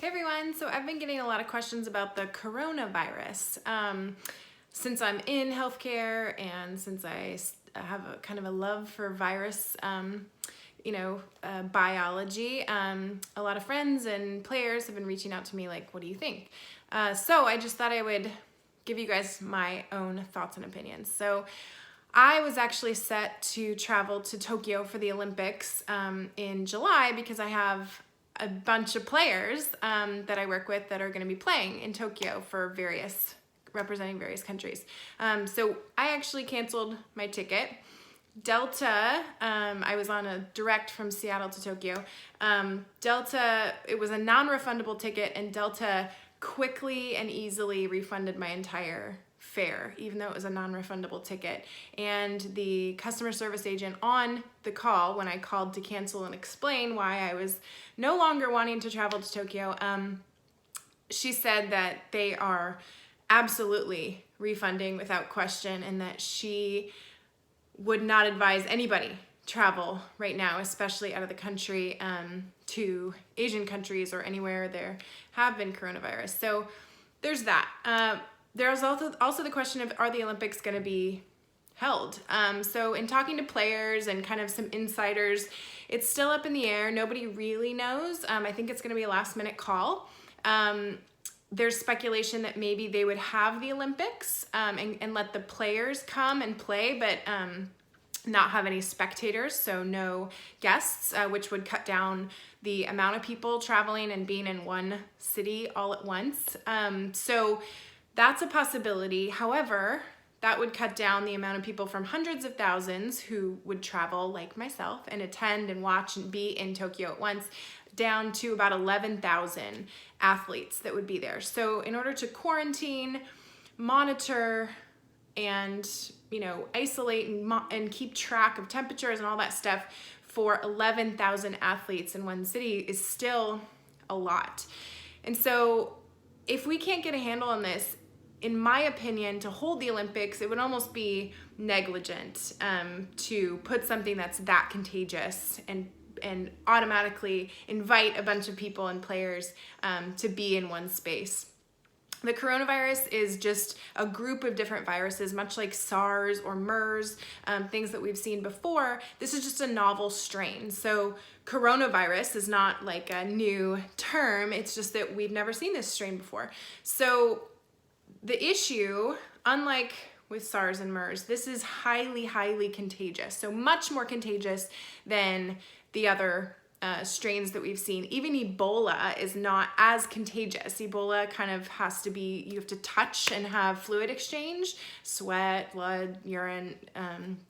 Hey everyone, so I've been getting a lot of questions about the coronavirus. Since I'm in healthcare and since I have a kind of a love for virus, biology, a lot of friends and players have been reaching out to me like, what do you think? So I just thought I would give you guys my own thoughts and opinions. So I was actually set to travel to Tokyo for the Olympics in July because I have a bunch of players that I work with that are going to be playing in Tokyo for representing various countries. So I actually canceled my ticket. Delta, I was on a direct from Seattle to Tokyo. Delta, it was a non-refundable ticket, and Delta quickly and easily refunded my entire fare, even though it was a non-refundable ticket. And the customer service agent on the call, when I called to cancel and explain why I was no longer wanting to travel to Tokyo, she said that they are absolutely refunding without question, and that she would not advise anybody travel right now, especially out of the country, to Asian countries or anywhere there have been coronavirus. So there's that. There's also the question of, are the Olympics going to be held? So in talking to players and kind of some insiders, it's still up in the air. Nobody really knows. I think it's going to be a last minute call. There's speculation that maybe they would have the Olympics and let the players come and play, but not have any spectators, so no guests, which would cut down the amount of people traveling and being in one city all at once. So that's a possibility. However, that would cut down the amount of people from hundreds of thousands who would travel, like myself, and attend and watch and be in Tokyo at once, down to about 11,000 athletes that would be there. So in order to quarantine, monitor, and isolate and keep track of temperatures and all that stuff for 11,000 athletes in one city is still a lot. And so if we can't get a handle on this, in my opinion, to hold the Olympics, it would almost be negligent to put something that's that contagious and automatically invite a bunch of people and players to be in one space. The coronavirus is just a group of different viruses, much like SARS or MERS, things that we've seen before. This is just a novel strain. So coronavirus is not like a new term. It's just that we've never seen this strain before. So the issue, unlike with SARS and MERS, this is highly, highly contagious. So much more contagious than the other strains that we've seen. Even Ebola is not as contagious. Ebola kind of has to be, you have to touch and have fluid exchange, sweat, blood, urine,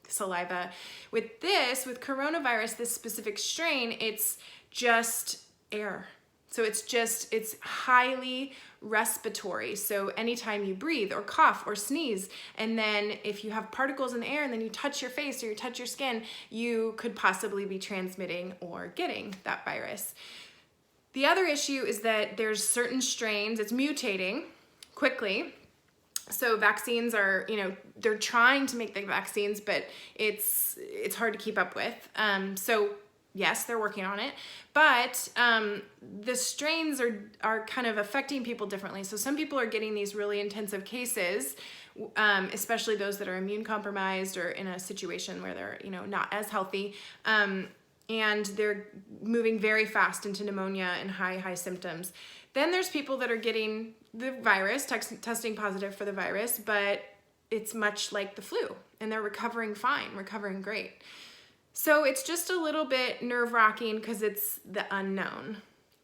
saliva. With coronavirus, this specific strain, it's just air. So it's highly respiratory. So anytime you breathe or cough or sneeze, and then if you have particles in the air and then you touch your face or you touch your skin, you could possibly be transmitting or getting that virus. The other issue is that there's certain strains, it's mutating quickly. So vaccines are, they're trying to make the vaccines, but it's hard to keep up with. So yes, they're working on it, but the strains are kind of affecting people differently. So some people are getting these really intensive cases, especially those that are immune compromised or in a situation where they're not as healthy, and they're moving very fast into pneumonia and high symptoms. Then there's people that are getting the virus, testing positive for the virus, but it's much like the flu, and they're recovering fine, recovering great. So it's just a little bit nerve-wracking because it's the unknown.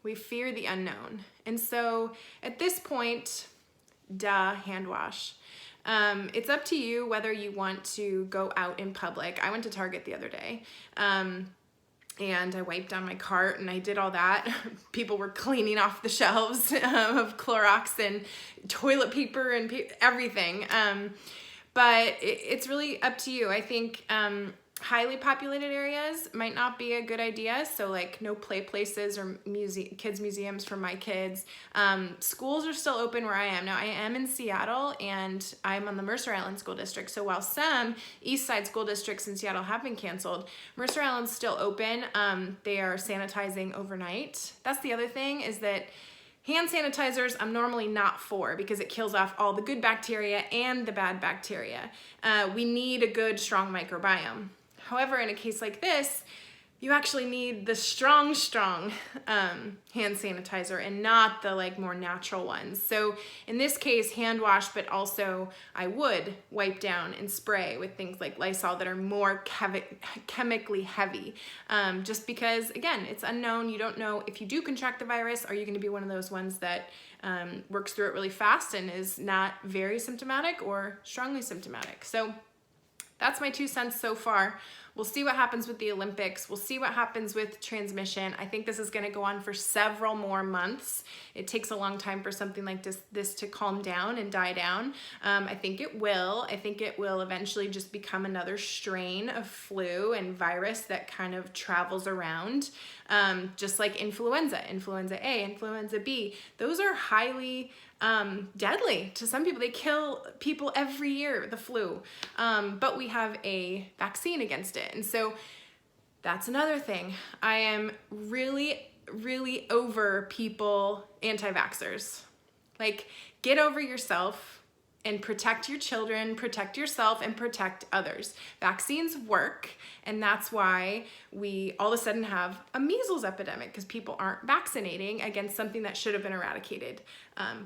We fear the unknown. And so at this point, hand wash. It's up to you whether you want to go out in public. I went to Target the other day, and I wiped down my cart and I did all that. People were cleaning off the shelves of Clorox and toilet paper and everything. But it's really up to you. I think highly populated areas might not be a good idea. So like no play places or kids museums for my kids. Schools are still open where I am. Now I am in Seattle and I'm on the Mercer Island School District. So while some East Side school districts in Seattle have been canceled, Mercer Island's still open. They are sanitizing overnight. That's the other thing, is that Hand sanitizers, I'm normally not for because it kills off all the good bacteria and the bad bacteria. We need a good, strong microbiome. However, in a case like this, you actually need the strong hand sanitizer and not the like more natural ones. So in this case, hand wash, but also I would wipe down and spray with things like Lysol that are more chemically heavy. Just because, again, it's unknown. You don't know if you do contract the virus, are you going to be one of those ones that works through it really fast and is not very symptomatic or strongly symptomatic. So that's my 2 cents so far. We'll see what happens with the Olympics. We'll see what happens with transmission. I think this is going to go on for several more months. It takes a long time for something like this to calm down and die down. I think it will. I think it will eventually just become another strain of flu and virus that kind of travels around, just like influenza, influenza A, influenza B. Those are highly deadly to some people. They kill people every year, the flu, but we have a vaccine against it. And so that's another thing. I am really, really over people, anti-vaxxers. Like, get over yourself and protect your children, protect yourself, and protect others. Vaccines work, and that's why we all of a sudden have a measles epidemic, because people aren't vaccinating against something that should have been eradicated,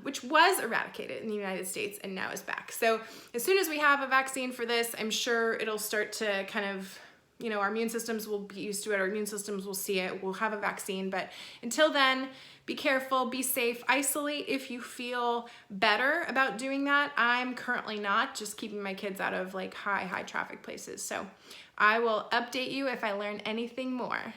which was eradicated in the United States and now is back. So as soon as we have a vaccine for this, I'm sure it'll start to kind of, our immune systems will be used to it, our immune systems will see it, we'll have a vaccine. But until then, be careful, be safe, isolate if you feel better about doing that. I'm currently not, just keeping my kids out of like high traffic places. So I will update you if I learn anything more.